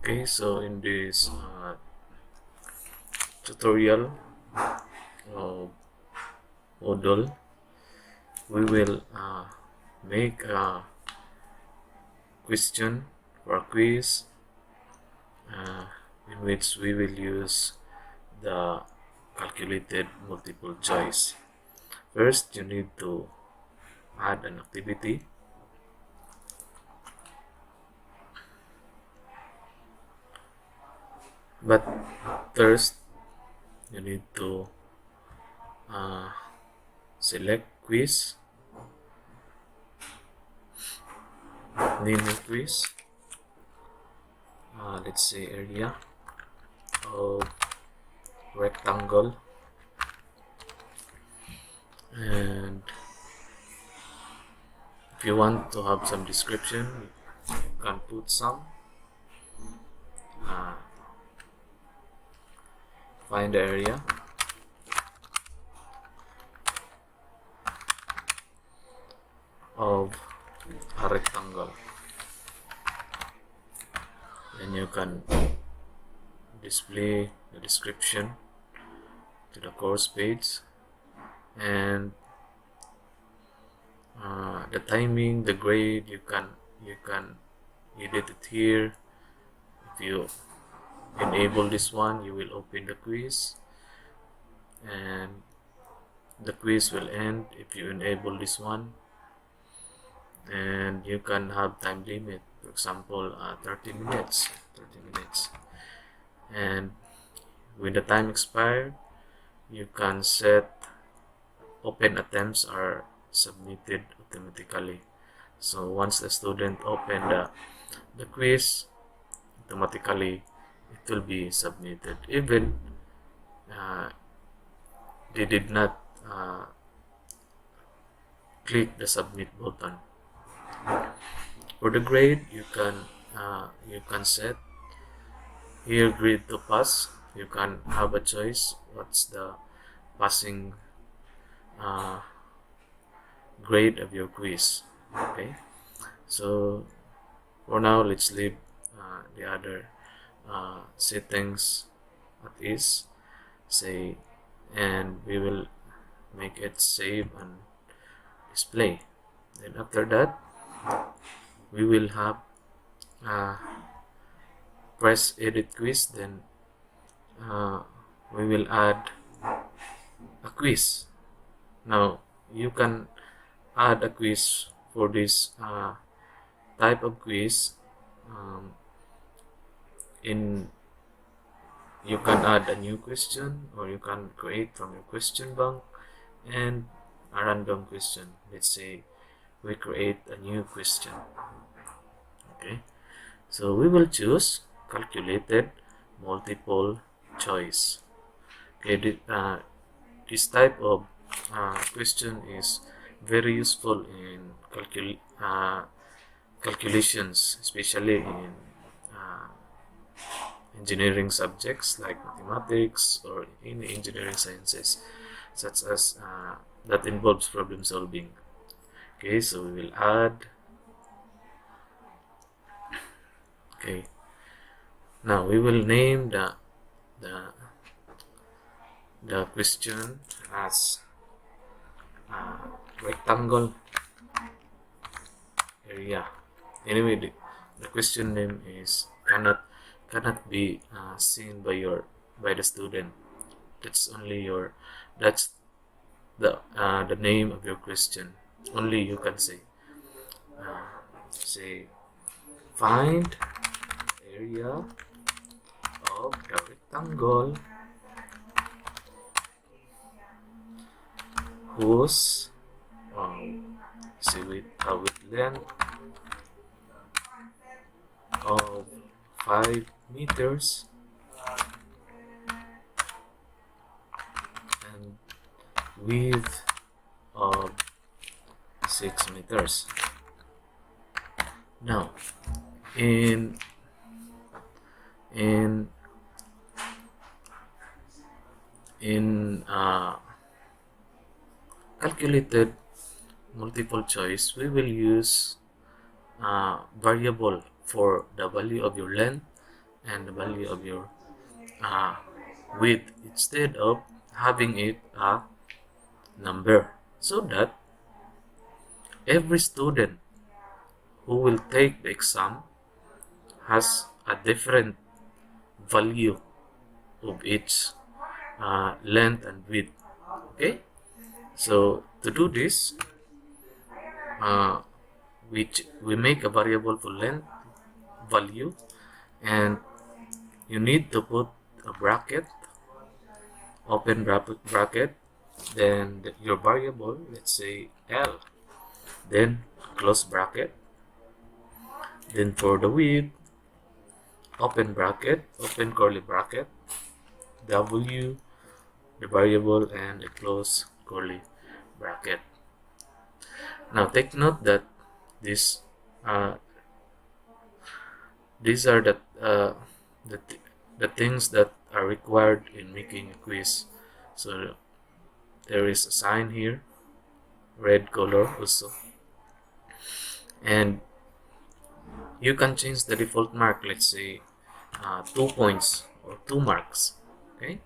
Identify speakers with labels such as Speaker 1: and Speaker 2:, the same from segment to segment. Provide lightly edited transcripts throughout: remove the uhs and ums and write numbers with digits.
Speaker 1: Okay, so in this tutorial of Moodle, we will make a question or a quiz uh, in which we will use the calculated multiple choice. First, you need to add an activity. But first, you need to uh, select quiz, name your quiz. Let's say area of rectangle, and if you want to have some description, you can put some. Uh, find the area of a rectangle, and you can display the description to the course page, and the timing, the grade, you can edit it here. If you enable this one, you will open the quiz, and the quiz will end if you enable this one, and you can have time limit, for example 30 minutes, and when the time expired, you can set open attempts are submitted automatically. So once the student open the quiz, automatically it will be submitted, even uh, they did not click the submit button. For the grade, you can set here grade to pass. You can have a choice what's the passing uh, grade of your quiz. Okay, so for now, let's leave the other settings at ease, say, and we will make it save and display. Then after that, we will have uh, press edit quiz. Then we will add a quiz. Now you can add a quiz for this type of quiz. um, in You can add a new question, or you can create from your question bank and a random question. Let's say we create a new question. Okay, so we will choose calculated multiple choice. Okay, this type of question is very useful in calculations, especially in uh, engineering subjects like mathematics or in engineering sciences, such as that involves problem solving. Okay, so we will add. Okay, now we will name the the question as rectangle area. Anyway, the question name is cannot be seen by the student. That's only your that's the name of your question. Only you can say. Say find area of the rectangle whose say with length of 5 meters and width of 6 meters. Now, in in in calculated multiple choice, we will use variable for the value of your length and the value of your width, instead of having it a number, so that every student who will take the exam has a different value of each length and width. Okay, so to do this, uh, we make a variable for length value, and you need to put a bracket, open bracket, then your variable, let's say L, then close bracket, then for the width, open bracket, open curly bracket, W, the variable, and a close curly bracket. Now take note that this uh, these are the, th the things that are required in making a quiz. So there is a sign here, red color also, and you can change the default mark, let's say 2 points or 2 marks. Okay,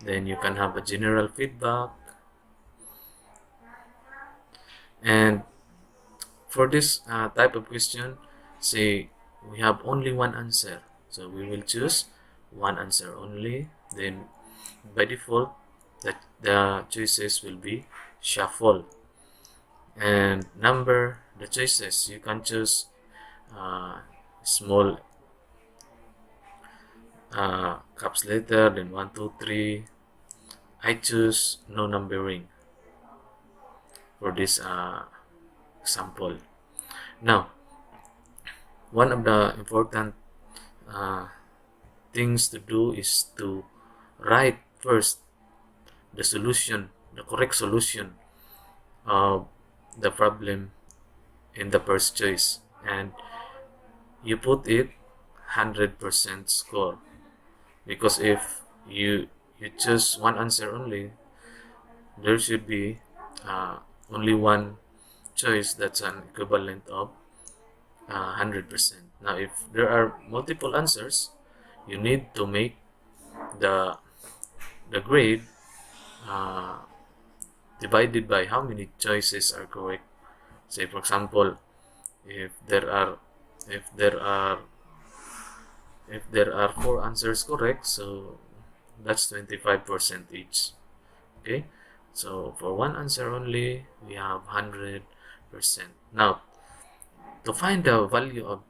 Speaker 1: then you can have a general feedback, and for this type of question, say we have only one answer, so we will choose one answer only. Then by default, that the choices will be shuffle, and number the choices. You can choose small caps letter, then 1 2 3. I choose no numbering for this example. Now, one of the important uh, things to do is to write first the solution, the correct solution of the problem in the first choice, and you put it 100% score, because if you choose one answer only, there should be only one choice that's an equivalent of 100%. Now if there are multiple answers, you need to make the grade uh, divided by how many choices are correct. Say for example, if there are if there are if there are 4 answers correct, so that's 25% each. Okay, so for one answer only, we have 100%. Now to find the value of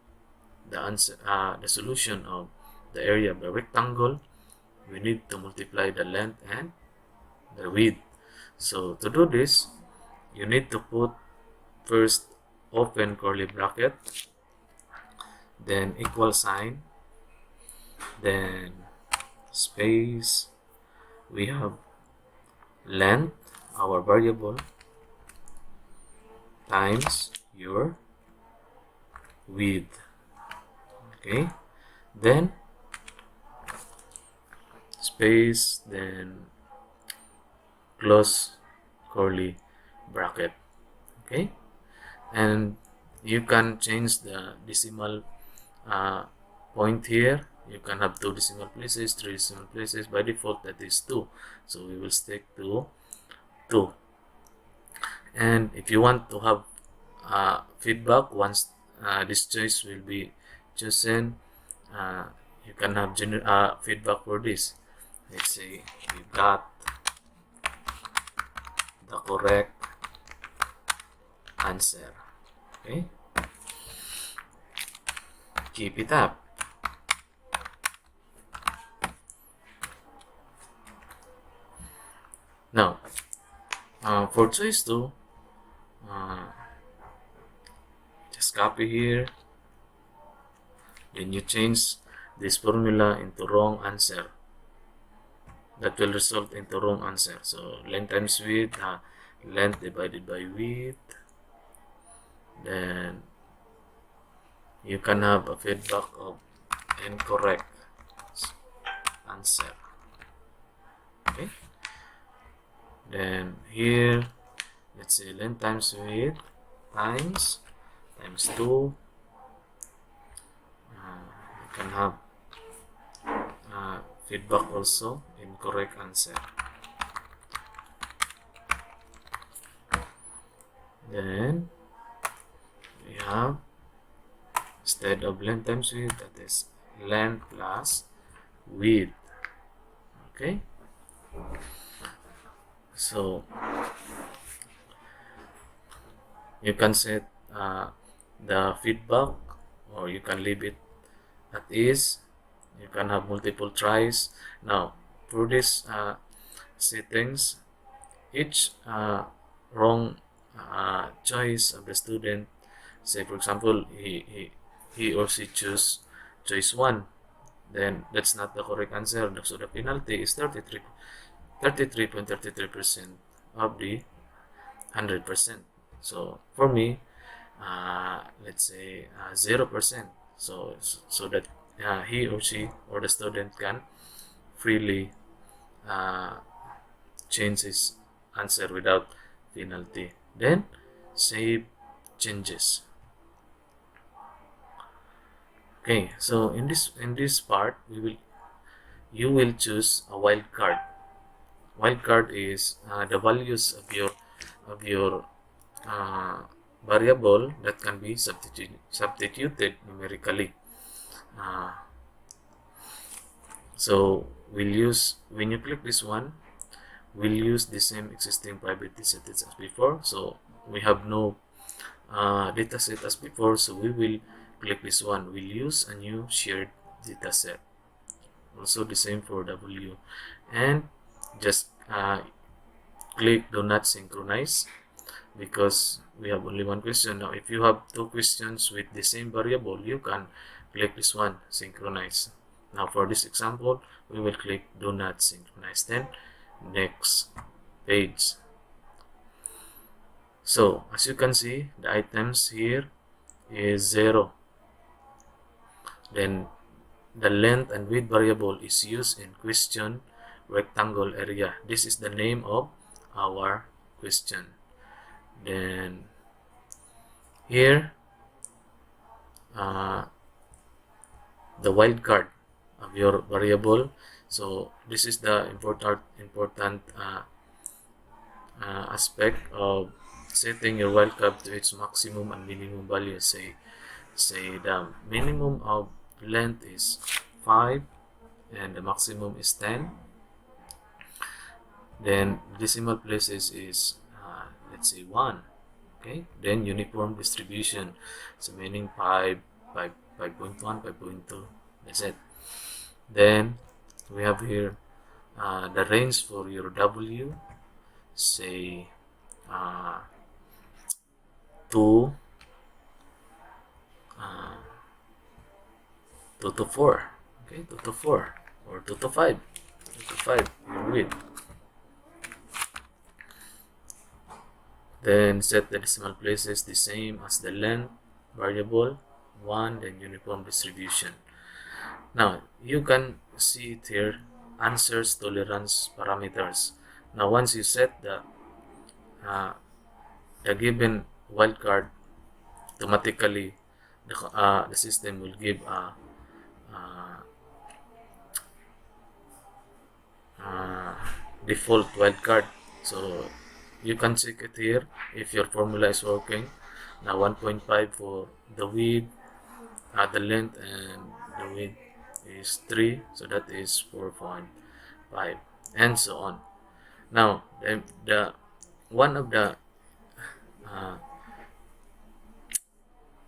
Speaker 1: the answer, the solution of the area of the rectangle, we need to multiply the length and the width. So to do this, you need to put first open curly bracket, then equal sign, then space. We have length, our variable, times your width. Okay, then space, then close curly bracket. Okay, and you can change the decimal point here. You can have 2 decimal places, 3 decimal places. By default, that is 2, so we will stick to 2. And if you want to have feedback once this choice will be chosen, you can have feedback for this. Let's say we got the correct answer. Okay, keep it up. Now for choice 2, just copy here, then you change this formula into wrong answer. That will result into wrong answer. So length times width, length divided by width, then you can have a feedback of incorrect answer. Okay, then here, let's say length times width times 2, you can have feedback also, incorrect answer. Then we have, instead of length times width, that is length plus width. Okay, so you can set the feedback, or you can leave it at is. You can have multiple tries. Now for this settings, each wrong choice of the student, say for example he or she choose choice 1, then that's not the correct answer. So the penalty is 33.33% of the 100%. So for me, let's say 0%, so that he or she or the student can freely uh, change his answer without penalty. Then save changes. Okay, so in this part you will choose a wildcard. Wildcard is the values of your uh, variable that can be substituted numerically. Uh, so we'll use, when you click this one, we'll use the same existing private dataset as before. So we have no dataset as before, so we will click this one. We'll use a new shared dataset. Also the same for W, and just click do not synchronize, because we have only one question. Now if you have two questions with the same variable, you can click this one, synchronize. Now for this example, we will click do not synchronize, then next page. So as you can see, the items here is 0. Then the length and width variable is used in question rectangle area. This is the name of our question. Then here the wildcard of your variable. So this is the important aspect of setting your wildcard to its maximum and minimum value. Say the minimum of length is 5 and the maximum is 10. Then decimal places is let's say 1. Okay, then uniform distribution, so meaning 5, 5.1, 5.2, that's it. Then we have here the range for your W, say 2 2 to 4. Okay, 2 to 4 or 2 to 5. 2 to 5, your width. Then set the decimal places the same as the length variable 1, then uniform distribution. Now you can see it here, answers tolerance parameters. Now once you set the given wildcard, automatically the system will give a default wildcard. So you can check it here if your formula is working. Now 1.5 for the width, the length and the width is 3, so that is 4.5, and so on. Now the one of the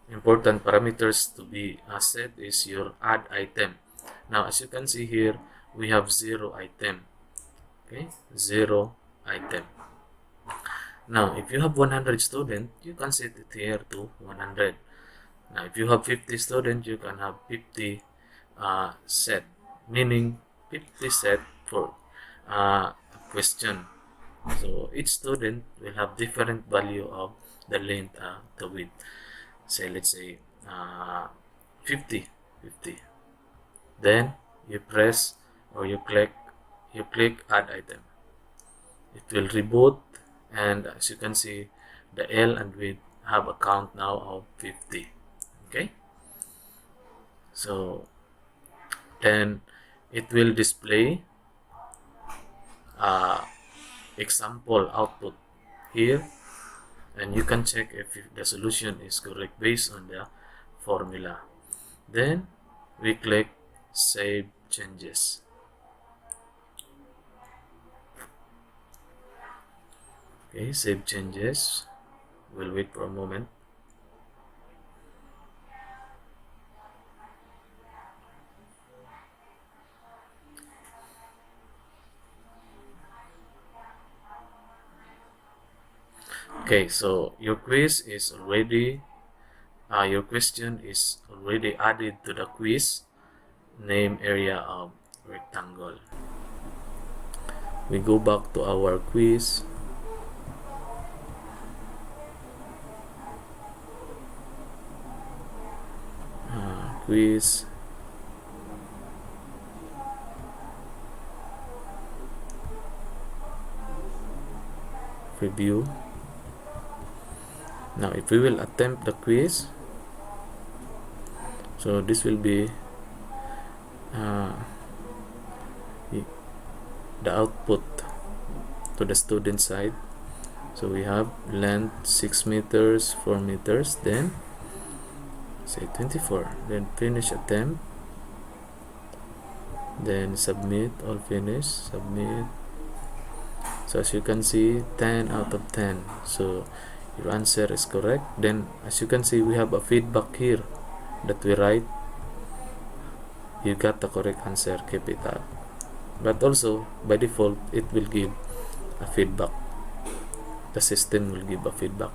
Speaker 1: important parameters to be set is your add item. Now as you can see here, we have 0 item. Okay, 0 item. Now if you have 100 students, you can set it here to 100. Now if you have 50 students, you can have 50 set, meaning 50 set for question. So each student will have different value of the length, the width. Say let's say 50. Then you press or you click add item. It will reboot, and as you can see, the L and width have a count now of 50. Okay, so then it will display example output here, and you can check if the solution is correct based on the formula. Then we click save changes. Okay, save changes. We'll wait for a moment. Okay, so your quiz is already your question is already added to the quiz name area of rectangle. We go back to our quiz. Quiz. Preview. Now if we will attempt the quiz, so this will be the output to the student side. So we have length 6 meters, 4 meters, then say 24, then finish attempt, then submit, all finish, submit. So as you can see, 10 out of 10. So your answer is correct. Then as you can see, we have a feedback here that we write, you got the correct answer, keep it up. But also by default it will give a feedback, the system will give a feedback.